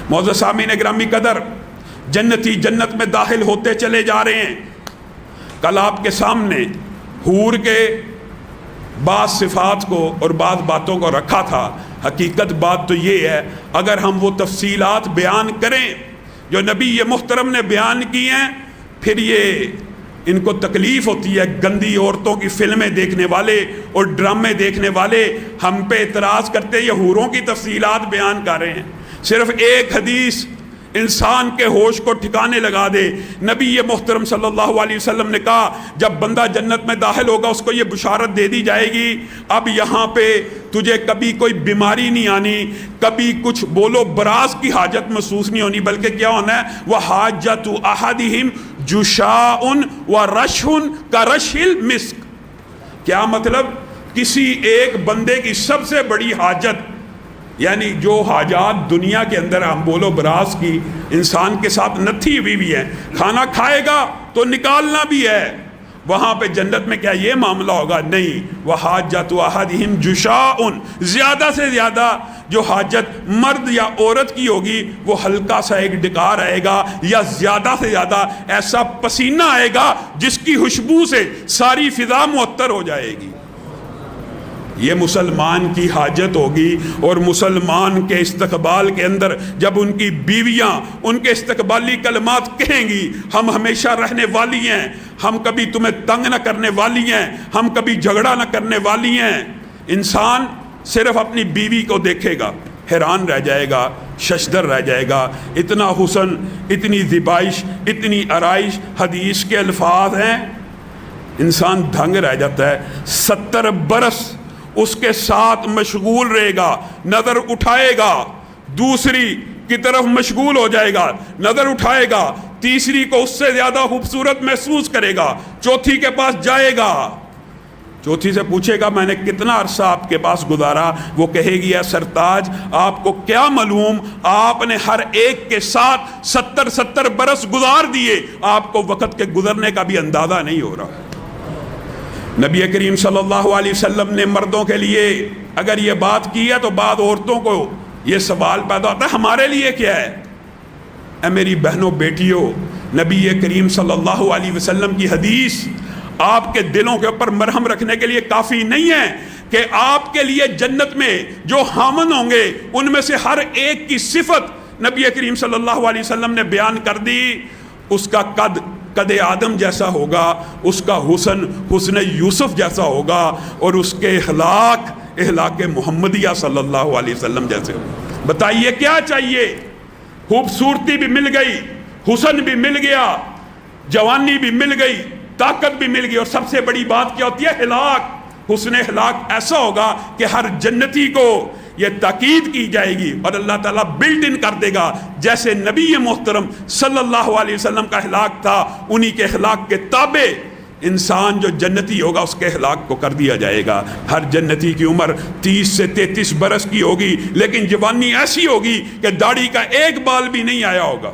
معزز سامعین گرامی قدر، جنتی جنت میں داخل ہوتے چلے جا رہے ہیں۔ کل آپ کے سامنے حور کے بعض صفات کو اور بعض باتوں کو رکھا تھا۔ حقیقت بات تو یہ ہے، اگر ہم وہ تفصیلات بیان کریں جو نبی محترم نے بیان کی ہیں، پھر یہ ان کو تکلیف ہوتی ہے۔ گندی عورتوں کی فلمیں دیکھنے والے اور ڈرامے دیکھنے والے ہم پہ اعتراض کرتے یہ حوروں کی تفصیلات بیان کر رہے ہیں۔ صرف ایک حدیث انسان کے ہوش کو ٹھکانے لگا دے۔ نبی محترم صلی اللہ علیہ وسلم نے کہا جب بندہ جنت میں داخل ہوگا اس کو یہ بشارت دے دی جائے گی، اب یہاں پہ تجھے کبھی کوئی بیماری نہیں آنی، کبھی کچھ بولو براز کی حاجت محسوس نہیں ہونی، بلکہ کیا ہونا ہے؟ وَحَاجَّةُ أَحَدِهِمْ جُشَاءٌ وَرَشْحٌ كَرَشْحِ الْمِسْكِ۔ کیا مطلب؟ کسی ایک بندے کی سب سے بڑی حاجت، یعنی جو حاجات دنیا کے اندر ہم بولو براز کی انسان کے ساتھ نتھی ہوئی بھی ہیں، کھانا کھائے گا تو نکالنا بھی ہے، وہاں پہ جنت میں کیا یہ معاملہ ہوگا؟ نہیں۔ وَحَاجَّةُ أَحَدِهِمْ جُشَاءٌ، زیادہ سے زیادہ جو حاجت مرد یا عورت کی ہوگی وہ ہلکا سا ایک ڈکار آئے گا، یا زیادہ سے زیادہ ایسا پسینہ آئے گا جس کی خوشبو سے ساری فضا معطر ہو جائے گی۔ یہ مسلمان کی حاجت ہوگی، اور مسلمان کے استقبال کے اندر جب ان کی بیویاں ان کے استقبالی کلمات کہیں گی، ہم ہمیشہ رہنے والی ہیں، ہم کبھی تمہیں تنگ نہ کرنے والی ہیں، ہم کبھی جھگڑا نہ کرنے والی ہیں، انسان صرف اپنی بیوی کو دیکھے گا، حیران رہ جائے گا، ششدر رہ جائے گا۔ اتنا حسن، اتنی ذبائش، اتنی آرائش، حدیث کے الفاظ ہیں، انسان دھنگ رہ جاتا ہے۔ 70 برس اس کے ساتھ مشغول رہے گا، نظر اٹھائے گا، دوسری کی طرف مشغول ہو جائے گا، نظر اٹھائے گا، تیسری کو اس سے زیادہ خوبصورت محسوس کرے گا، چوتھی کے پاس جائے گا، چوتھی سے پوچھے گا میں نے کتنا عرصہ آپ کے پاس گزارا، وہ کہے گی اے سرتاج آپ کو کیا معلوم، آپ نے ہر ایک کے ساتھ 70 برس گزار دیے، آپ کو وقت کے گزرنے کا بھی اندازہ نہیں ہو رہا۔ نبی کریم صلی اللہ علیہ وسلم نے مردوں کے لیے اگر یہ بات کی ہے تو بعض عورتوں کو یہ سوال پیدا ہوتا ہے ہمارے لیے کیا ہے؟ اے میری بہنوں بیٹیوں، نبی کریم صلی اللہ علیہ وسلم کی حدیث آپ کے دلوں کے اوپر مرہم رکھنے کے لیے کافی نہیں ہے کہ آپ کے لیے جنت میں جو حامن ہوں گے ان میں سے ہر ایک کی صفت نبی کریم صلی اللہ علیہ وسلم نے بیان کر دی۔ اس کا قد آدم جیسا ہوگا، اس کا حسن یوسف جیسا ہوگا، اور اس کے اخلاق محمدیہ صلی اللہ علیہ وسلم جیسے ہوگا۔ بتائیے کیا چاہیے؟ خوبصورتی بھی مل گئی، حسن بھی مل گیا، جوانی بھی مل گئی، طاقت بھی مل گئی، اور سب سے بڑی بات کیا ہوتی ہے؟ اخلاق۔ حسن اخلاق ایسا ہوگا کہ ہر جنتی کو یہ تاکید کی جائے گی اور اللہ تعالیٰ بلٹ ان کر دے گا جیسے نبی محترم صلی اللہ علیہ وسلم کا اخلاق تھا، انہی کے اخلاق کے تابع انسان جو جنتی ہوگا اس کے اخلاق کو کر دیا جائے گا۔ ہر جنتی کی عمر 30 سے 33 برس کی ہوگی، لیکن جوانی ایسی ہوگی کہ داڑھی کا ایک بال بھی نہیں آیا ہوگا۔